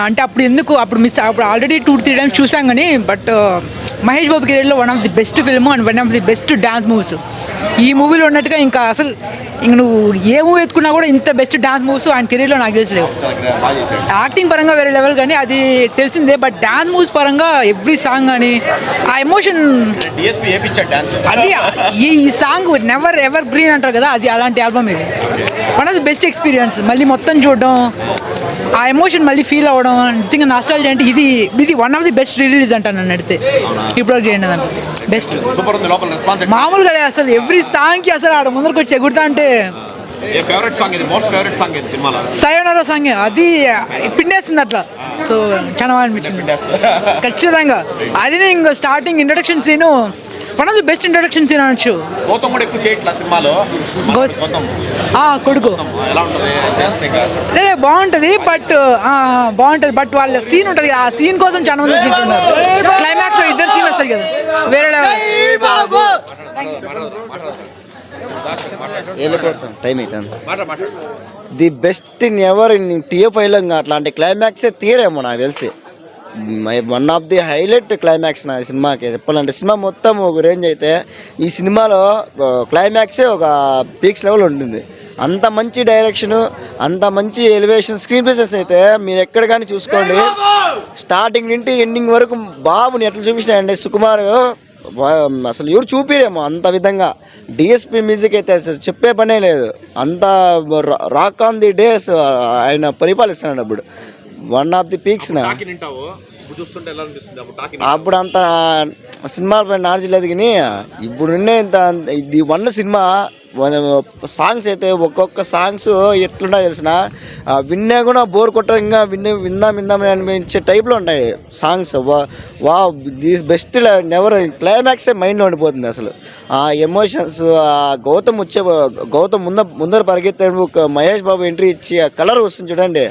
అంటే అప్పుడు ఎందుకు అప్పుడు ఆల్రెడీ 2-3 టైమ్స్ చూసాం కానీ బట్ మహేష్ బాబు కెరీర్లో one of the best film and one of the best dance moves ఈ మూవీలో ఉన్నట్టుగా ఇంకా అసలు ఇంక నువ్వు ఏ మూవీ ఎత్తుకున్నా కూడా ఇంత బెస్ట్ డాన్స్ మూవ్స్ ఆయన కెరీర్లో నాకు తెలిసలేవు. యాక్టింగ్ పరంగా వేరే లెవెల్ కానీ అది తెలిసిందే, బట్ డాన్స్ మూవ్స్ పరంగా ఎవ్రీ సాంగ్ కానీ ఆ ఎమోషన్ అది ఈ సాంగ్ నెవర్ ఎవర్ గ్రీన్ అంటారు కదా, అది అలాంటి ఆల్బమ్ ఇది. One of the best experience. మళ్ళీ మొత్తం చూడడం, ఆ ఎమోషన్ మళ్ళీ ఫీల్ అవ్వడం, నిజంగా నాస్టాల్జియా అంటే ఇది one of the best release అంటాను నన్ను అడిగితే. ఇప్పుడు చేయండి దాన్ని బెస్ట్ మామూలుగా అసలు ఎవ్రీ సాంగ్కి అసలు ఆడ ముందరకు వచ్చి ఎగురుతా అంటే సయోనారా సాంగ్ అది పిండేస్తుంది అట్లా. సో చాలా బాగా అనిపించింది ఖచ్చితంగా. అది ఇంకా starting introduction scene one of the best introduction scene అనొచ్చు. కొడుకు బాగుంటుంది బట్ వాళ్ళ సీన్ ఉంటుంది, ఆ సీన్ కోసం చాలా మంది తింటున్నారు. క్లైమాక్స్ లో ఇద్దరు సీన్ వస్తారు కదా వేరే టైం అవుతుంది. The best in ever in TF5లో అట్లాంటి క్లైమాక్సే తీరేమో నాకు తెలిసి. One of the highlight climax నా సినిమాకి చెప్పాలంటే. సినిమా మొత్తం ఒక రేంజ్ అయితే ఈ సినిమాలో క్లైమాక్సే ఒక పీక్స్ లెవెల్ ఉంటుంది. అంత మంచి డైరెక్షను, అంత మంచి ఎలివేషన్, స్క్రీన్ ప్లేసెస్ అయితే మీరు ఎక్కడ కానీ చూసుకోండి. స్టార్టింగ్ నుండి ఎండింగ్ వరకు బాబుని ఎట్లా చూపించినాయండి సుకుమార్, అసలు ఎవరు చూపిరేమో అంత విధంగా. DSP మ్యూజిక్ అయితే చెప్పే పనే లేదు. అంత రాక్ ఆన్ ది డేస్ ఆయన పరిపాలిస్తున్నాడు అప్పుడు. వన్ ఆఫ్ ది పీక్స్ నా అప్పుడు అంత సినిమాల పైన నాలెడ్జ్ లేదు కానీ ఇప్పుడు ఇది వన్ సినిమా. సాంగ్స్ అయితే ఒక్కొక్క సాంగ్స్ ఎట్లుంటా తెలిసిన విన్నా కూడా బోర్ కొట్ట ఇంకా విందామని అనిపించే టైప్లో ఉంటాయి సాంగ్స్. వా దీస్ బెస్ట్ నెవర్ క్లైమాక్సే మైండ్లో ఉండిపోతుంది అసలు. ఆ ఎమోషన్స్, గౌతమ్ ముందర పరిగెత్తే మహేష్ బాబు ఎంట్రీ ఇచ్చి ఆ కలర్ వస్తుంది చూడండి,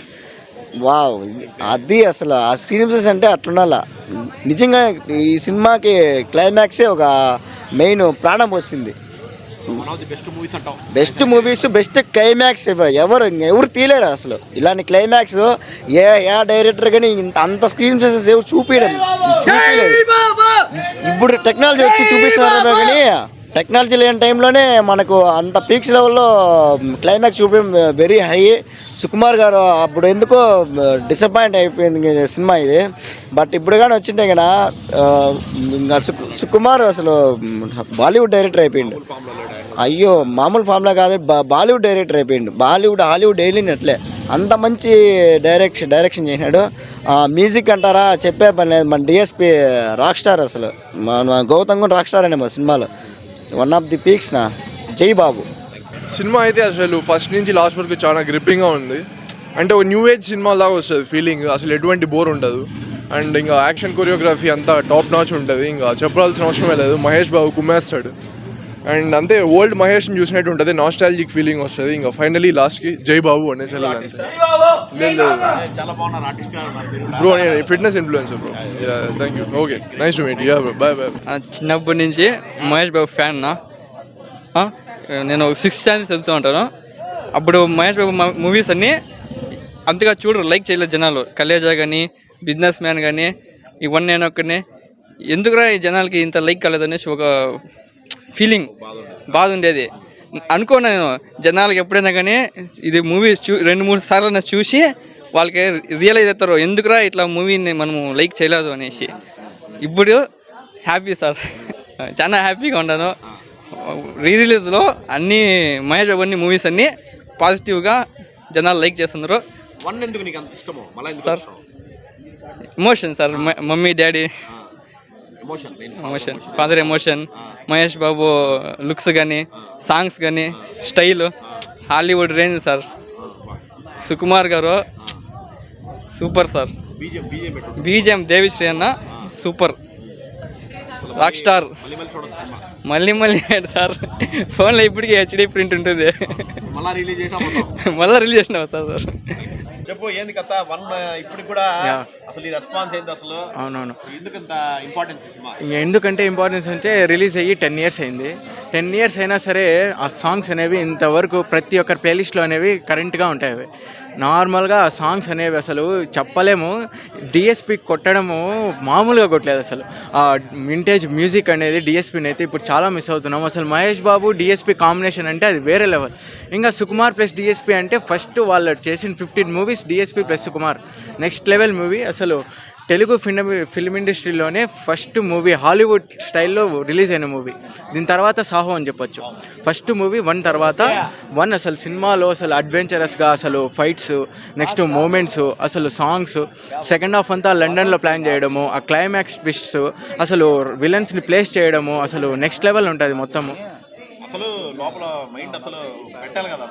వావ్ అది అసలు ఆ స్క్రీన్ ప్లేస్ అంటే అట్లుండాల. నిజంగా ఈ సినిమాకి క్లైమాక్సే ఒక మెయిన్ ప్రాణం వచ్చింది. బెస్ట్ మూవీస్, బెస్ట్ క్లైమాక్స్ ఎవరు తీయలేరు అసలు. ఇలాంటి క్లైమాక్స్ ఏ డైరెక్టర్ కానీ అంత స్క్రీన్ ప్లేసెస్ ఎవరు చూపించలేదు. ఇప్పుడు టెక్నాలజీ వచ్చి చూపిస్తున్నారేమో కానీ టెక్నాలజీ లేని టైంలోనే మనకు అంత పీక్స్ లెవెల్లో క్లైమాక్స్ చూపించడం వెరీ హై. సుకుమార్ గారు అప్పుడు ఎందుకో డిసప్పాయింట్ అయిపోయింది సినిమా ఇది. బట్ ఇప్పుడు కానీ వచ్చింటే కదా ఇంకా సుకుమార్ అసలు బాలీవుడ్ డైరెక్టర్ అయిపోయిండు. అయ్యో మామూలు ఫామ్లా కాదు, బాలీవుడ్ డైరెక్టర్ అయిపోయిండు. హాలీవుడ్ వెళ్ళినట్లే అంత మంచి డైరెక్షన్ చేసినాడు. మ్యూజిక్ అంటారా చెప్పే పని లేదు. మన DSP రాక్ స్టార్, అసలు మన గౌతమ్ కూడా రాక్ స్టార్ అనే మా సినిమాలో వన్ ఆఫ్ ది పీక్స్ నా. జై బాబు. సినిమా అయితే అసలు ఫస్ట్ నుంచి లాస్ట్ వరకు చాలా గ్రిప్పింగ్గా ఉంది. అంటే ఒక న్యూ ఏజ్ సినిమా లాగా వస్తుంది ఫీలింగ్, అసలు ఎటువంటి బోర్ ఉండదు. అండ్ ఇంకా యాక్షన్ కొరియోగ్రఫీ అంతా టాప్ నాచ్ ఉంటుంది, ఇంకా చెప్పాల్సిన అవసరమే లేదు. మహేష్ బాబు కుమ్మేస్తాడు. అండ్ అంతే ఓల్డ్ మహేష్ని చూసినట్టు ఉంటుంది, నాస్టాలజిక్ ఫీలింగ్ వస్తుంది. ఇంకా ఫైనలీ లాస్ట్కి జై బాబు అనేసి వెళ్ళాలి. బ్రో నేను fitness influencer bro. Thank you. Okay, nice to meet you bro. Bye bye. చిన్నప్పటి నుంచి మహేష్ బాబు ఫ్యాన్ నా. నేను 6th స్టాండర్డ్ చదువుతూ ఉంటాను. అప్పుడు మహేష్ బాబు మూవీస్ అన్నీ అంతగా చూడరు, లైక్ చేయలేదు జనాలు. కలేజా కానీ, బిజినెస్ మ్యాన్ కానీ, ఇవన్నీ నేను ఒక్కనే ఎందుకురా ఈ జనాలకి ఇంత లైక్ కాలేదనేసి ఒక ఫీలింగ్, బాధ ఉండేది. అనుకోను నేను జనాలకి ఎప్పుడైనా కానీ ఇది మూవీస్ 2-3 సార్లు చూసి వాళ్ళకి రియలైజ్ అవుతారు ఎందుకురా ఇట్లా మూవీని మనము లైక్ చేయలేదు అనేసి. ఇప్పుడు హ్యాపీ సార్, చాలా హ్యాపీగా ఉన్నాను. రిలీజ్లో అన్ని మహేష్ బాబు అన్ని మూవీస్ అన్నీ పాజిటివ్గా జనాలు లైక్ చేస్తున్నారు. Sir emotion sir, mummy daddy emotion, father emotion, Mahesh Babu looks కానీ, సాంగ్స్ కానీ, style Hollywood range sir. Sukumar గారు సూపర్ సార్. బీజేఎం దేవిశ్రీ అన్న సూపర్. Rock star. మళ్ళీ సార్ ఫోన్లో ఇప్పటికీ HD ప్రింట్ ఉంటుంది. మళ్ళీ రిలీజ్ చేసినావా సార్? చెప్పు ఏంది కథ వన్ ఇప్పుడు కూడా Yeah. అసలు ఈ రెస్పాన్స్ ఏంది అసలు అవునవును. ఎందుకు ఇంత ఇంపార్టెన్స్ ఈ సినిమా? ఎందుకంటే ఇంపార్టెన్స్ అంటే రిలీజ్ అయ్యి 10 ఇయర్స్ అయింది. 10 ఇయర్స్ అయినా సరే ఆ సాంగ్స్ అనేవి ఇంతవరకు ప్రతి ఒక్కరి ప్లేలిస్ట్లో అనేవి కరెంట్గా ఉంటాయి. అవి నార్మల్గా ఆ సాంగ్స్ అనేవి అసలు చెప్పలేము. డిఎస్పి కొట్టడము మామూలుగా కొట్టలేదు అసలు. ఆ వింటేజ్ మ్యూజిక్ అనేది డిఎస్పిని అయితే ఇప్పుడు చాలా మిస్ అవుతున్నాం. అసలు మహేష్ బాబు డిఎస్పి కాంబినేషన్ అంటే అది వేరే లెవెల్. ఇంకా సుకుమార్ ప్లస్ డిఎస్పి అంటే ఫస్ట్ వాళ్ళు చేసిన 15 movies DSP plus Sukumar next level movie. అసలు తెలుగు ఫిల్మ్ ఇండస్ట్రీలోనే ఫస్ట్ మూవీ హాలీవుడ్ స్టైల్లో రిలీజ్ అయిన మూవీ. దీని తర్వాత సాహో అని చెప్పొచ్చు. ఫస్ట్ మూవీ 1 తర్వాత 1 అసలు సినిమాలో అసలు అడ్వెంచరస్గా అసలు ఫైట్స్, నెక్స్ట్ మూమెంట్స్, అసలు సాంగ్స్, సెకండ్ హాఫ్ అంతా లండన్లో ప్లాన్ చేయడము, ఆ క్లైమాక్స్ ట్విస్ట్స్, అసలు విలన్స్ని ప్లేస్ చేయడము అసలు నెక్స్ట్ లెవెల్ ఉంటుంది మొత్తము. అసలు లోపల మైండ్ అసలు పెట్టాలి కదా.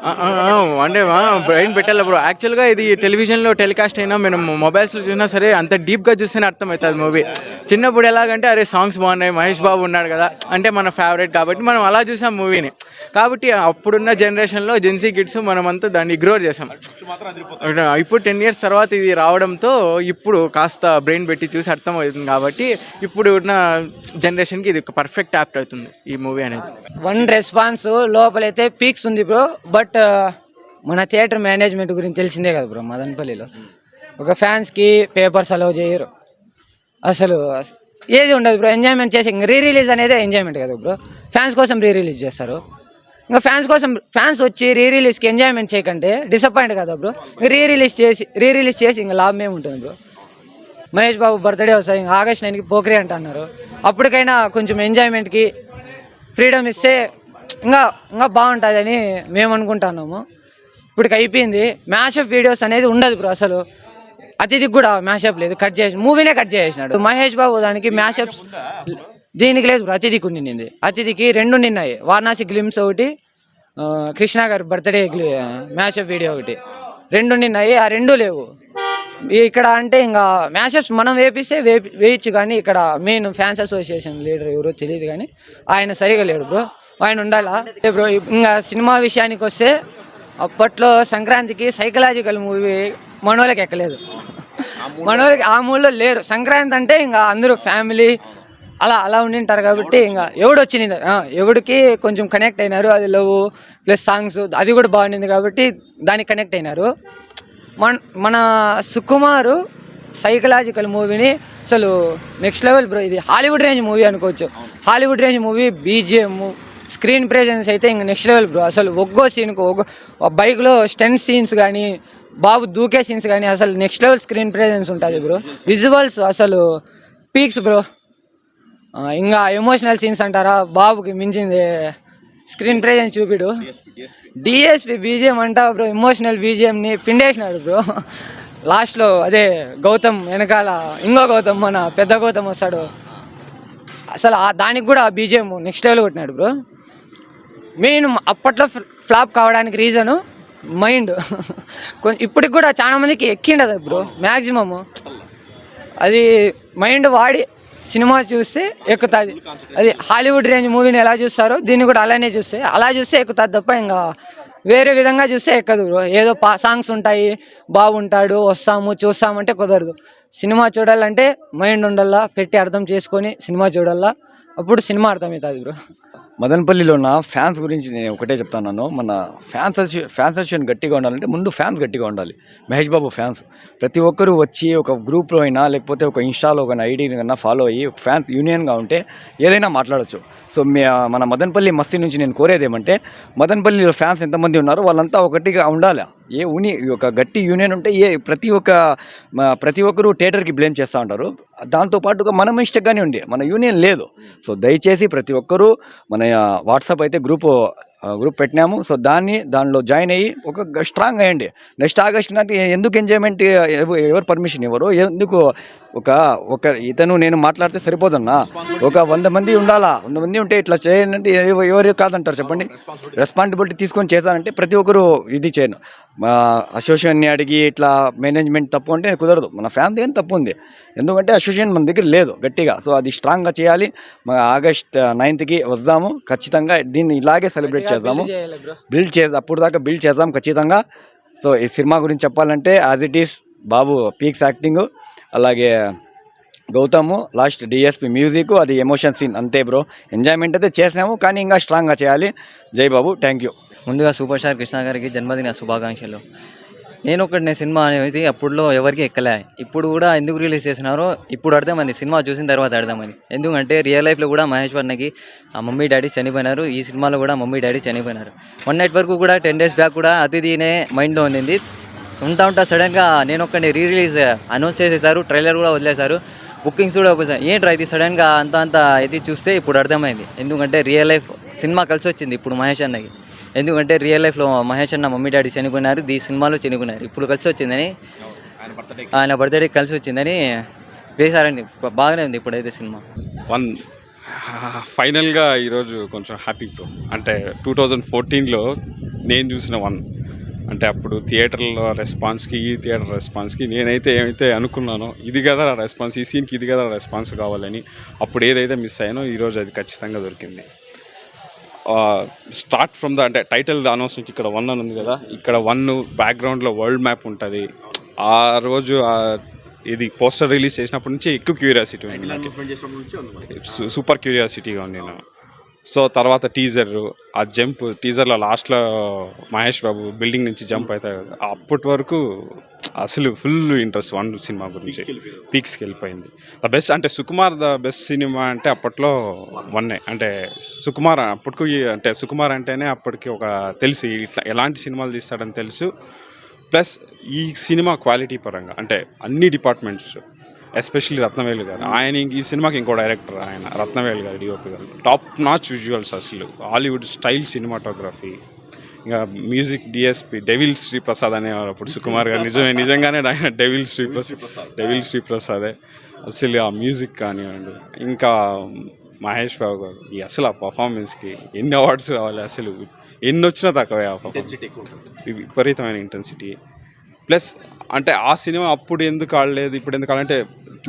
అంటే బ్రెయిన్ పెట్టాలి బ్రో. యాక్చువల్గా ఇది టెలివిజన్లో టెలికాస్ట్ అయినా మనం మొబైల్స్లో చూసినా సరే అంత డీప్గా చూస్తేనే అర్థమవుతుంది మూవీ. చిన్నప్పుడు ఎలాగంటే అరే సాంగ్స్ బాగున్నాయి, మహేష్ బాబు ఉన్నాడు కదా అంటే మన ఫేవరెట్ కాబట్టి మనం అలా చూసాం మూవీని. కాబట్టి అప్పుడున్న జనరేషన్లో జెన్సీ కిడ్స్ మనమంతా దాన్ని ఇగ్నోర్ చేసాం. మాత్రం అదిరిపోతుంది. ఇప్పుడు 10 ఇయర్స్ తర్వాత ఇది రావడంతో ఇప్పుడు కాస్త బ్రెయిన్ పెట్టి చూసి అర్థమవుతుంది. కాబట్టి ఇప్పుడు ఉన్న జనరేషన్కి ఇది పర్ఫెక్ట్ యాప్ట్ అవుతుంది ఈ మూవీ అనేది. వన్ రెస్పాన్స్ లోపలైతే పీక్స్ ఉంది బ్రో. బట్ మన థియేటర్ మేనేజ్మెంట్ గురించి తెలిసిందే కదా బ్రో. మదనపల్లిలో ఒక ఫ్యాన్స్కి పేపర్స్ అలౌ చేయరు, అసలు ఏది ఉండదు బ్రో. ఎంజాయ్మెంట్ చేసి ఇంకా రీ రిలీజ్ అనేది ఎంజాయ్మెంట్ కదా బ్రో. ఫ్యాన్స్ కోసం రీ రిలీజ్ చేస్తారు. ఇంకా ఫ్యాన్స్ వచ్చి రీ రిలీజ్కి ఎంజాయ్మెంట్ చేయకంటే డిసప్పాయింట్ కదా బ్రో. ఇంకా రీ రిలీజ్ చేసి ఇంకా లాభం ఏముంటుంది బ్రో. మహేష్ బాబు బర్త్డే వస్తుంది ఇంకా ఆగస్ట్ 9కి పోక్రీ అంటున్నారు. అప్పటికైనా కొంచెం ఎంజాయ్మెంట్కి ఫ్రీడమ్ ఇస్తే ఇంకా బాగుంటుందని మేము అనుకుంటున్నాము. ఇప్పటికి అయిపోయింది. మ్యాషప్ వీడియోస్ అనేది ఉండదు బ్రో. అసలు అతిథికి కూడా మ్యాషప్ లేదు, కట్ చేసి మూవీనే కట్ చేసినాడు మహేష్ బాబు. దానికి మ్యాషప్స్ దీనికి లేదు బ్రో. అతిథికి ఉండింది. అతిథికి 2 నిన్నాయి. వారణాసి గ్లిమ్స్ ఒకటి, కృష్ణ గారి బర్త్డే మ్యాషప్ వీడియో ఒకటి, 2 నిన్నాయి. ఆ 2 లేవు ఇక్కడ. అంటే ఇంకా మ్యాషప్స్ మనం వేయచ్చు కానీ ఇక్కడ మెయిన్ ఫ్యాన్స్ అసోసియేషన్ లీడర్ ఎవరో తెలియదు కానీ ఆయన సరిగా లేడు బ్రో. ఆయన ఉండాలా బ్రో. ఇంకా సినిమా విషయానికి వస్తే అప్పట్లో సంక్రాంతికి సైకలాజికల్ మూవీ మనోళ్ళకి ఎక్కలేదు. మనోళ్ళకి ఆ మూడ్లో లేరు. సంక్రాంతి అంటే ఇంకా అందరూ ఫ్యామిలీ అలా ఉండింటారు కాబట్టి ఇంకా ఎవడికి కొంచెం కనెక్ట్ అయినారు. అది లవ్ ప్లస్ సాంగ్స్ అది కూడా బాగుండింది కాబట్టి దానికి కనెక్ట్ అయినారు. మన సుకుమారు సైకలాజికల్ మూవీని అసలు నెక్స్ట్ లెవెల్ బ్రో. ఇది హాలీవుడ్ రేంజ్ మూవీ అనుకోవచ్చు. Hollywood range movie, BGM, screen presence అయితే ఇంక నెక్స్ట్ లెవెల్ బ్రో. అసలు ఒక్కో సీన్కు బైక్లో స్టంట్ సీన్స్ కానీ, బాబు దూకే సీన్స్ కానీ అసలు నెక్స్ట్ లెవెల్ స్క్రీన్ ప్రెజెన్స్ ఉంటుంది బ్రో. విజువల్స్ అసలు పీక్స్ బ్రో. ఇంకా ఎమోషనల్ సీన్స్ అంటారా, బాబుకి మించింది స్క్రీన్ ప్రెజెన్స్ చూపిడు. డిఎస్పి బీజిఎం అంటా బ్రో. ఎమోషనల్ బీజిఎంని పిండేసినాడు బ్రో. లాస్ట్లో అదే గౌతమ్ వెనకాల ఇంకో గౌతమ్, మన పెద్ద గౌతమ్ వస్తాడు. అసలు దానికి కూడా బీజిఎం నెక్స్ట్ లెవెల్ కొట్టినాడు బ్రో. మెయిన్ అప్పట్లో ఫ్లాప్ కావడానికి రీజను మైండ్. ఇప్పటికి కూడా చాలా మందికి ఎక్కిండదు బ్రో. మ్యాక్సిమము అది మైండ్ వాడి సినిమా చూస్తే ఎక్కుతుంది. అది హాలీవుడ్ రేంజ్ మూవీని ఎలా చూస్తారో దీన్ని కూడా అలానే అలా చూస్తే ఎక్కుతుంది తప్ప ఇంకా వేరే విధంగా చూస్తే ఎక్కదు బ్రో. ఏదో సాంగ్స్ ఉంటాయి, బాగుంటాడు, వస్తాము చూస్తామంటే కుదరదు. సినిమా చూడాలంటే మైండ్ ఉండాలా, పెట్టి అర్థం చేసుకొని సినిమా చూడాలా, అప్పుడు సినిమా అర్థమవుతుంది బ్రో. మదనపల్లిలో ఉన్న ఫ్యాన్స్ గురించి నేను ఒకటే చెప్తాను. మన ఫ్యాన్స్ అసోసియేషన్ గట్టిగా ఉండాలంటే ముందు ఫ్యాన్స్ గట్టిగా ఉండాలి. మహేష్ బాబు ఫ్యాన్స్ ప్రతి ఒక్కరూ వచ్చి ఒక గ్రూప్లో అయినా లేకపోతే ఒక ఇన్స్టాలో ఒక ఐడీని కన్నా ఫాలో అయ్యి ఒక ఫ్యాన్స్ యూనియన్గా ఉంటే ఏదైనా మాట్లాడచ్చు. సో మన మదనపల్లి మస్తీ నుంచి నేను కోరేది ఏమంటే మదనపల్లిలో ఫ్యాన్స్ ఎంతమంది ఉన్నారో వాళ్ళంతా ఒకటిగా ఉండాలి. ఒక గట్టి యూనియన్ ఉంటే ప్రతి ఒక్కరూ థియేటర్కి బ్లేమ్ చేస్తూ ఉంటారు. దాంతోపాటుగా మన మిస్టేక్గానే ఉంది, మన యూనియన్ లేదు. సో దయచేసి ప్రతి ఒక్కరూ మన వాట్సాప్ అయితే గ్రూప్ పెట్టినాము. సో దానిలో జాయిన్ అయ్యి ఒక స్ట్రాంగ్ అయ్యండి. నెక్స్ట్ ఆగస్ట్ నాటి ఎందుకు ఎంజాయ్మెంట్ ఎవరు పర్మిషన్ ఇవ్వరు, ఎందుకు ఒక ఇతను నేను మాట్లాడితే సరిపోదన్నా. ఒక 100 మంది ఉండాలా. 100 మంది ఉంటే ఇట్లా చేయాలంటే ఎవరు కాదంటారు చెప్పండి. రెస్పాన్సిబిలిటీ తీసుకొని చేశారంటే ప్రతి ఒక్కరు ఇది చేయను. అసోసియేషన్ని అడిగి ఇట్లా మేనేజ్మెంట్ తప్పు అంటే కుదరదు. మన ఫ్యామిలీ ఏం తప్పు ఉంది, ఎందుకంటే అసోసియేషన్ మన దగ్గర లేదు గట్టిగా. సో అది స్ట్రాంగ్గా చేయాలి. ఆగస్ట్ 9కి వద్దాము ఖచ్చితంగా. దీన్ని ఇలాగే సెలబ్రేట్ చేద్దాము, బిల్డ్ చేద్దాం. అప్పుడు దాకా బిల్డ్ చేద్దాం ఖచ్చితంగా. సో ఈ సినిమా గురించి చెప్పాలంటే as it is Babu peaks acting, అలాగే గౌతమ్ లాస్ట్ డిఎస్పి మ్యూజిక్, అది ఎమోషన్ సీన్ అంతే బ్రో. ఎంజాయ్మెంట్ అయితే చేసినాము, కానీ ఇంకా స్ట్రాంగ్గా చేయాలి. జై బాబు, థ్యాంక్ యూ. ముందుగా సూపర్ స్టార్ కృష్ణ గారికి జన్మదిన శుభాకాంక్షలు. నేను సినిమా అనేది అప్పుడులో ఎవరికి ఎక్కలే, ఇప్పుడు కూడా ఎందుకు రిలీజ్ చేసినారో ఇప్పుడు అర్థమైంది, సినిమా చూసిన తర్వాత అర్థమైంది. ఎందుకంటే రియల్ లైఫ్లో కూడా మహేష్ వర్మకి మమ్మీ డాడీ చనిపోయినారు, ఈ సినిమాలో కూడా మమ్మీ డాడీ చనిపోయినారు. 1 night వరకు కూడా 10 days బ్యాక్ కూడా అతిథినే మైండ్లో ఉండింది. ఉంటా సడన్గా నేను రిలీజ్ అనౌన్స్ చేసేసారు, ట్రైలర్ కూడా వదిలేశారు, బుకింగ్స్ కూడా ఒకసారి ఏంట్రా ఇది సడన్గా అంత ఇది చూస్తే ఇప్పుడు అర్థమైంది. ఎందుకంటే రియల్ లైఫ్ సినిమా కలిసి వచ్చింది ఇప్పుడు మహేష్ అన్నకి. ఎందుకంటే రియల్ లైఫ్లో మహేష్ అన్న మమ్మీ డాడీ చనిపోయినారు, ఈ సినిమాలో చనిపోయినారు, ఇప్పుడు కలిసి వచ్చిందని ఆయన బర్త్డే కలిసి వచ్చిందని వేశారండి. బాగానే ఉంది ఇప్పుడైతే సినిమా. ఫైనల్గా ఈరోజు కొంచెం హ్యాపీ బ్రో. అంటే 2014లో నేను చూసిన అంటే అప్పుడు థియేటర్లో రెస్పాన్స్కి ఈ థియేటర్ రెస్పాన్స్కి నేనైతే ఏమైతే అనుకున్నానో ఇది కదా రెస్పాన్స్, ఈ సీన్కి ఇది కదా రెస్పాన్స్ కావాలని, అప్పుడు ఏదైతే మిస్ అయ్యానో ఈరోజు అది ఖచ్చితంగా దొరికింది. స్టార్ట్ ఫ్రమ్ అంటే టైటిల్ అనౌన్స్ నుంచి ఇక్కడ 1 అని ఉంది కదా, ఇక్కడ 1 బ్యాక్గ్రౌండ్లో వరల్డ్ మ్యాప్ ఉంటుంది. ఆ రోజు ఇది పోస్టర్ రిలీజ్ చేసినప్పటి నుంచి ఎక్కువ క్యూరియాసిటీ ఉంది, సూపర్ క్యూరియాసిటీగా ఉంది నేను. సో తర్వాత ఆ జంప్ టీజర్లో లాస్ట్లో మహేష్ బాబు బిల్డింగ్ నుంచి జంప్ అవుతాయి కదా, అప్పటి వరకు అసలు ఫుల్ ఇంట్రెస్ట్ 1 సినిమా గురించి, పీక్స్కి వెళ్ళిపోయింది. ద బెస్ట్ అంటే సుకుమార్ ద బెస్ట్ సినిమా అంటే అప్పట్లో 1. అంటే సుకుమార్ అప్పటికి అంటే సుకుమార్ అంటేనే అప్పటికి ఒక తెలుసు ఇట్లా ఎలాంటి సినిమాలు తీస్తాడని తెలుసు. ప్లస్ ఈ సినిమా క్వాలిటీ పరంగా అంటే అన్ని డిపార్ట్మెంట్స్, ఎస్పెషల్లీ రత్నవేలు గారు, ఆయన ఈ సినిమాకి ఇంకో డైరెక్టర్ ఆయన రత్నవేలు గారు, డిఓపి గారు, టాప్ నాచ్ విజువల్స్, అసలు హాలీవుడ్ స్టైల్ సినిమాటోగ్రఫీ, ఇంకా మ్యూజిక్ డిఎస్పి డెవిల్ శ్రీప్రసాద్ అనేవారు అప్పుడు సుకుమార్ గారు. నిజంగానే ఆయన డెవిల్ శ్రీప్రసాదే. అసలు ఆ మ్యూజిక్ కానివ్వండి, ఇంకా మహేష్ బాబు గారు అసలు ఆ పర్ఫార్మెన్స్కి ఎన్ని అవార్డ్స్ రావాలి, అసలు ఎన్ని వచ్చినా తక్కువే. ఆ పర్ఫార్మెన్స్ విపరీతమైన ఇంటెన్సిటీ. ప్లస్ అంటే ఆ సినిమా అప్పుడు ఎందుకు ఆడలేదు, ఇప్పుడు ఎందుకు ఆడంటే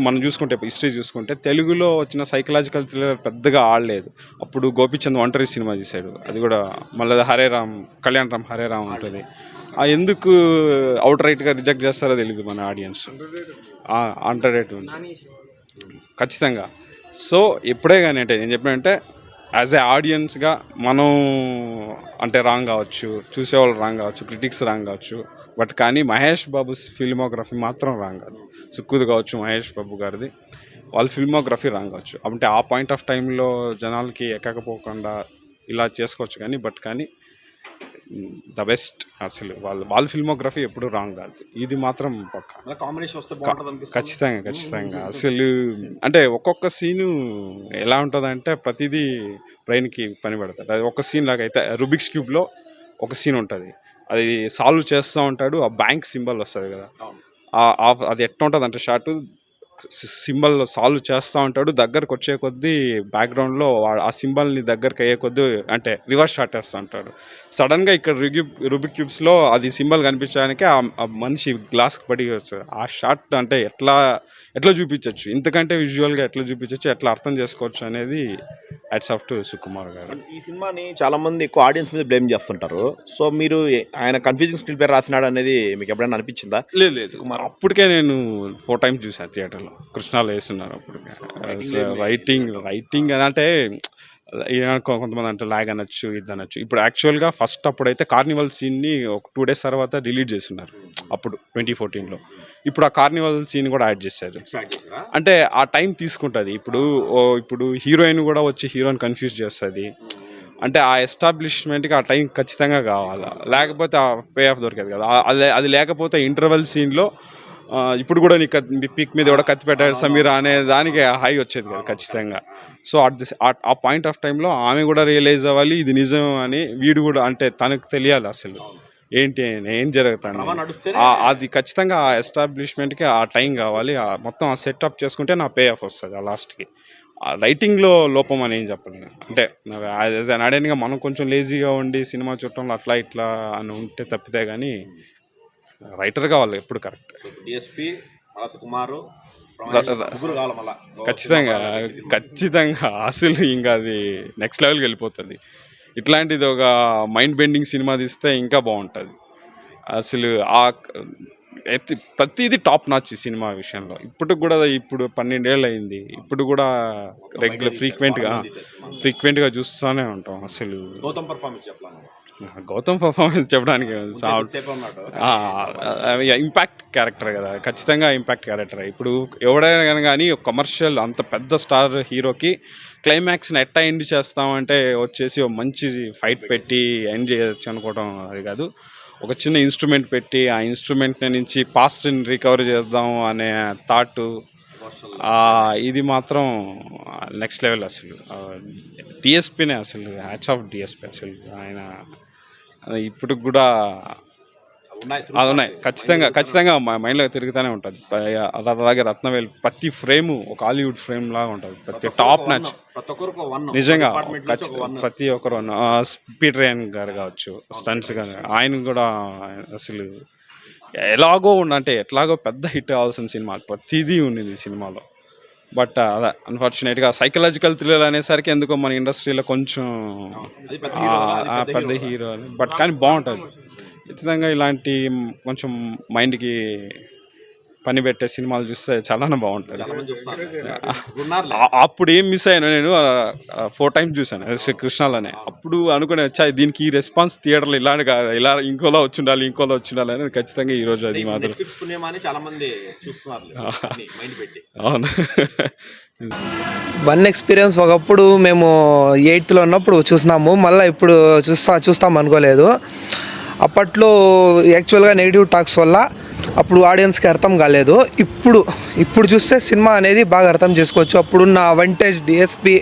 మనం చూసుకుంటే హిస్టరీ చూసుకుంటే తెలుగులో వచ్చిన సైకలాజికల్ థ్రిల్లర్ పెద్దగా ఆడలేదు. అప్పుడు గోపీచంద్ ఒంటరి సినిమా తీశాడు, అది కూడా మళ్ళీ కళ్యాణ్ రామ్ హరే రామ్ ఉంటుంది. ఎందుకు అవుట్ రైట్గా రిజెక్ట్ చేస్తారో తెలియదు మన ఆడియన్స్. అండర్రేట్ ఉంది ఖచ్చితంగా. సో ఎప్పుడే కానీ అంటే నేను చెప్పినంటే యాజ్ ఏ ఆడియన్స్గా మనం అంటే రాంగ్ కావచ్చు, చూసేవాళ్ళు రాంగ్ కావచ్చు, క్రిటిక్స్ రాంగ్ కావచ్చు, బట్ కానీ మహేష్ బాబు ఫిల్మోగ్రఫీ మాత్రం రాంగ్ కాదు. సుక్కుది కావచ్చు మహేష్ బాబు గారిది, వాళ్ళ ఫిల్మోగ్రఫీ రాంగ్ కావచ్చు. అంటే ఆ పాయింట్ ఆఫ్ టైంలో జనాలకి ఎక్కకపోకుండా ఇలా చేసుకోవచ్చు, కానీ బట్ కానీ ద బెస్ట్ అసలు వాళ్ళ ఫిల్మోగ్రఫీ ఎప్పుడు రాంగ్ కాదు. ఇది మాత్రం పక్కా ఖచ్చితంగా. అసలు అంటే ఒక్కొక్క సీను ఎలా ఉంటుందంటే ప్రతిదీ బ్రెయిన్కి పని పెడతాడు. అది ఒక సీన్ లాగా అయితే రుబిక్స్ క్యూబ్లో ఒక సీన్ ఉంటుంది, అది సాల్వ్ చేస్తూ ఉంటాడు, ఆ బ్యాంక్ సింబల్ వస్తుంది కదా, అది ఎట్లా ఉంటుంది అంటే షార్ట్ సింబల్ సాల్వ్ చేస్తూ ఉంటాడు, దగ్గరకు వచ్చే కొద్దీ బ్యాక్గ్రౌండ్లో ఆ సింబల్ని దగ్గరకు అయ్యే కొద్దీ అంటే రివర్స్ షాట్ వేస్తూ ఉంటాడు. సడన్గా ఇక్కడ రూబిక్ క్యూబ్స్లో అది సింబల్ కనిపించడానికి ఆ మనిషి గ్లాస్కి పడి వస్తుంది. ఆ షాట్ అంటే ఎట్లా చూపించవచ్చు, ఇంతకంటే విజువల్గా ఎట్లా చూపించవచ్చు, ఎట్లా అర్థం చేసుకోవచ్చు అనేది హ్యాట్స్ ఆఫ్ టు సుకుమార్ గారు. ఈ సినిమాని చాలా మంది ఎక్కువ ఆడియన్స్ మీద బ్లేమ్ చేస్తుంటారు. సో మీరు ఆయన కన్ఫ్యూజింగ్ స్క్రీన్ ప్లే రాసినాడు అనేది మీకు ఎప్పుడైనా అనిపించిందా? లేదు సుకుమార్ అప్పటికే నేను 4 times చూసాను థియేటర్లో, కృష్ణాలో వేస్తున్నారు అప్పటికే. రైటింగ్ అని అంటే కొంతమంది అంటే లాగ్ అనొచ్చు, ఇది అనొచ్చు. ఇప్పుడు యాక్చువల్గా ఫస్ట్ అప్పుడైతే కార్నివల్ సీన్ని ఒక 2 days తర్వాత రిలీజ్ చేస్తున్నారు అప్పుడు 2014లో. ఇప్పుడు ఆ కార్నివల్ సీన్ కూడా యాడ్ చేశారు. అంటే ఆ టైం తీసుకుంటుంది. ఇప్పుడు హీరోయిన్ కూడా వచ్చి హీరోయిన్ కన్ఫ్యూజ్ చేస్తుంది. అంటే ఆ ఎస్టాబ్లిష్మెంట్కి ఆ టైం ఖచ్చితంగా కావాలి, లేకపోతే ఆ పే ఆఫ్ దొరికేది కదా. అది లేకపోతే ఇంటర్వెల్ సీన్లో ఇప్పుడు కూడా నీకు పిక్ మీద కూడా కత్తి పెట్టాడు సమీరా అనే దానికి హై వచ్చేది కదా ఖచ్చితంగా. సో ఆ పాయింట్ ఆఫ్ టైంలో ఆమె కూడా రియలైజ్ అవ్వాలి ఇది నిజం అని, వీడు కూడా అంటే తనకు తెలియాలి అసలు ఏం జరుగుతుంది. అది ఖచ్చితంగా ఆ ఎస్టాబ్లిష్మెంట్కి ఆ టైం కావాలి, మొత్తం ఆ సెటప్ చేసుకుంటే నా పే ఆఫ్ వస్తుంది ఆ లాస్ట్కి. రైటింగ్లో లోపం అని ఏం చెప్పలేదు. అంటే యాజ్ అన్ ఆడియన్గా మనం కొంచెం లేజీగా ఉండి సినిమా చూడటంలో అట్లా ఇట్లా అని ఉంటే తప్పితే కానీ రైటర్ కావాలి ఎప్పుడు కరెక్ట్. ఖచ్చితంగా అసలు ఇంకా అది నెక్స్ట్ లెవెల్కి వెళ్ళిపోతుంది. ఇట్లాంటిది ఒక మైండ్ బెండింగ్ సినిమా తీస్తే ఇంకా బాగుంటుంది. అసలు ప్రతిదీ టాప్ నాచ్ సినిమా విషయంలో. ఇప్పుడు కూడా ఇప్పుడు 12 ఏళ్ళు అయింది, ఇప్పుడు కూడా రెగ్యులర్ ఫ్రీక్వెంట్గా చూస్తూనే ఉంటాం. అసలు గౌతమ్ పర్ఫార్మెన్స్ చెప్పడానికి ఇంపాక్ట్ క్యారెక్టర్ కదా, ఖచ్చితంగా ఇంపాక్ట్ క్యారెక్టర్. ఇప్పుడు ఎవడైనా కానీ ఒక కమర్షియల్ అంత పెద్ద స్టార్ హీరోకి క్లైమాక్స్ని ఎట్టా ఎండ్ చేస్తామంటే వచ్చేసి ఒక మంచి ఫైట్ పెట్టి ఎండ్ చేయొచ్చు అనుకోవడం అది కాదు. ఒక చిన్న ఇన్స్ట్రుమెంట్ పెట్టి ఆ ఇన్స్ట్రుమెంట్ నుంచి పాస్ట్ని రికవర్ చేద్దాం అనే థాట్, ఇది మాత్రం నెక్స్ట్ లెవెల్. అసలు డిఎస్పీనే, అసలు హ్యాట్స్ ఆఫ్ డిఎస్పీ. అసలు ఆయన ఇప్పుడు కూడా అది ఉన్నాయి, ఖచ్చితంగా మా మైండ్లో తిరుగుతూనే ఉంటుంది. అలాగే రత్నవేల్ ప్రతి ఫ్రేము ఒక హాలీవుడ్ ఫ్రేమ్ లాగా ఉంటుంది, ప్రతి టాప్ నాచ్ నిజంగా. ప్రతి ఒక్కరు పీటర్ రేన్ గారు కావచ్చు, స్టంట్స్ కానీ ఆయన కూడా అసలు ఎట్లాగో పెద్ద హిట్ అవ్వాల్సిన సినిమా ప్రతిదీ ఉండింది ఈ సినిమాలో. బట్ అదే అన్ఫార్చునేట్గా సైకలాజికల్ థ్రిల్లర్ అనేసరికి ఎందుకో మన ఇండస్ట్రీలో కొంచెం పెద్ద హీరో, బట్ కానీ బాగుంటుంది. ఖచ్చితంగా ఇలాంటి కొంచెం మైండ్కి పని పెట్టే సినిమాలు చూస్తే చాలానే బాగుంటుంది. అప్పుడు ఏం మిస్ అయ్యాను, నేను 4 times చూసాను కృష్ణాలోనే. అప్పుడు అనుకునే వచ్చా దీనికి ఈ రెస్పాన్స్ థియేటర్లో ఇలా ఇంకోలా వచ్చిండాలి అనేది ఖచ్చితంగా ఈరోజు అది మాత్రం అవును. వన్ ఎక్స్పీరియన్స్ ఒకప్పుడు మేము 8th ఉన్నప్పుడు చూసినాము, మళ్ళీ ఇప్పుడు చూస్తాం అనుకోలేదు. అప్పట్లో యాక్చువల్గా నెగిటివ్ టాక్స్ వల్ల అప్పుడు ఆడియన్స్కి అర్థం కాలేదు. ఇప్పుడు చూస్తే సినిమా అనేది బాగా అర్థం చేసుకోవచ్చు. అప్పుడున్న వంటేజ్ డిఎస్పి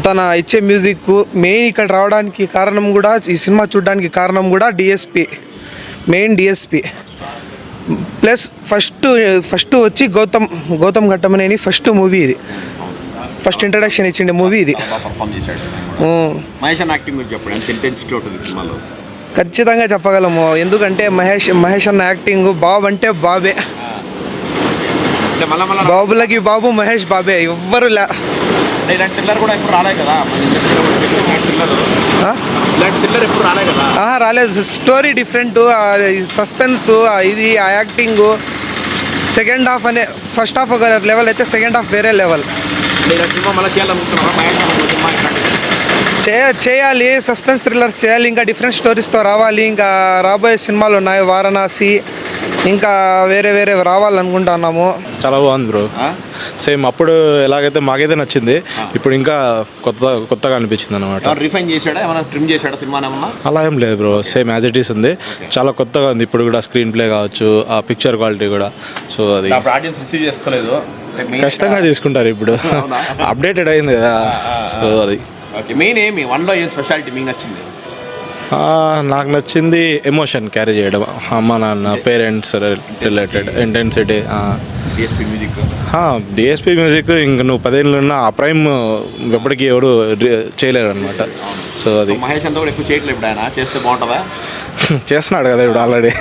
తన ఇచ్చే మ్యూజిక్ మెయిన్ ఇక్కడ రావడానికి కారణం కూడా, ఈ సినిమా చూడడానికి కారణం కూడా మెయిన్ డిఎస్పి ప్లస్ ఫస్ట్ వచ్చి గౌతమ్ ఘట్టమనేని ఫస్ట్ మూవీ ఇది, ఫస్ట్ ఇంట్రడక్షన్ ఇచ్చిండే మూవీ ఇది. ఖచ్చితంగా చెప్పగలము, ఎందుకంటే మహేష్ అన్న యాక్టింగ్ బాబు అంటే బాబే, బాబులకి బాబు, మహేష్ బాబే, ఎవ్వరు రాలేదు. స్టోరీ డిఫరెంట్, సస్పెన్స్, ఇది ఆ acting. Second half first half ఒక లెవెల్ అయితే సెకండ్ హాఫ్ వేరే లెవెల్. చేయాలి, సస్పెన్స్ థ్రిల్లర్స్ చేయాలి, ఇంకా డిఫరెంట్ స్టోరీస్తో రావాలి. ఇంకా రాబోయే సినిమాలు ఉన్నాయి, వారణాసి, ఇంకా వేరే రావాలనుకుంటున్నాము. చాలా బాగుంది బ్రో. సేమ్ అప్పుడు ఎలాగైతే మాకైతే నచ్చింది, ఇప్పుడు ఇంకా కొత్తగా అనిపించింది అనమాట. అలా ఏం లేదు bro, same as it is ఉంది. చాలా కొత్తగా ఉంది ఇప్పుడు కూడా, స్క్రీన్ ప్లే కావచ్చు, ఆ పిక్చర్ క్వాలిటీ కూడా. సో అది ఖచ్చితంగా తీసుకుంటారు, ఇప్పుడు అప్డేటెడ్ అయింది కదా. సో అది మెయిన్ ఏమి వన్లో ఏం స్పెషాలిటీ మీకు నచ్చింది? నాకు నచ్చింది ఎమోషన్ క్యారీ చేయడం, అమ్మ నాన్న, parents related intensity. DSP music ఇంక నువ్వు 10 ఏళ్ళు ఉన్నా ఆ ప్రైమ్ ఎప్పటికీ ఎవరు చేయలేరు అనమాట. సో అది మహేష్ అంతా కూడా ఎక్కువ చేయట్లేదు, ఇప్పుడు ఆయన చేస్తే బాగుంటుందా? చేస్తున్నాడు కదా ఇప్పుడు ఆల్రెడీ.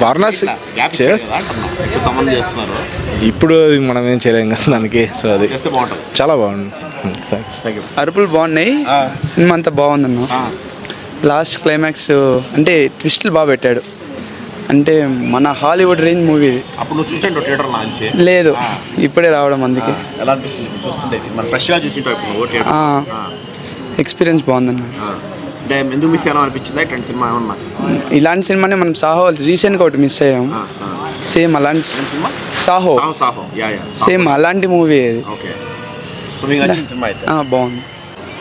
వారణాసి చేస్తున్నారు, ఇప్పుడు మనం ఏం చేయలేం కదా దానికి. సో అది చాలా బాగుంది. అరుపులు బాగున్నాయి, సినిమా అంతా బాగుందన్న. లాస్ట్ క్లైమాక్స్ అంటే ట్విస్టులు బాగా పెట్టాడు, అంటే మన హాలీవుడ్ రేంజ్ మూవీ. అప్పుడు నువ్వు చూసాను థియేటర్ నుంచి? లేదు, ఇప్పుడే రావడం, అందుకే. ఎలా అనిపిస్తుంది చూస్తుంటే? ఫ్రెష్గా చూసింటావు, ఎక్స్పీరియన్స్ బాగుందన్న. అంటే ఎందుకు మిస్ అయ్యాను అనిపించింది ఇట్లాంటి సినిమా ఏమన్నా? ఇలాంటి సినిమానే మనం సాహో రీసెంట్గా ఒకటి మిస్ అయ్యాం, సేమ్ అలాంటి సాహో, సేమ్ అలాంటి మూవీ అది. బాగుంది.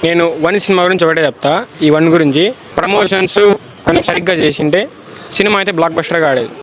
నేను 1 సినిమా గురించి ఒకటే చెప్తా. ఈ 1 గురించి ప్రమోషన్స్ కొంచెం సరిగ్గా చేసింటే సినిమా అయితే బ్లాక్ బస్టర్గా ఆడేది.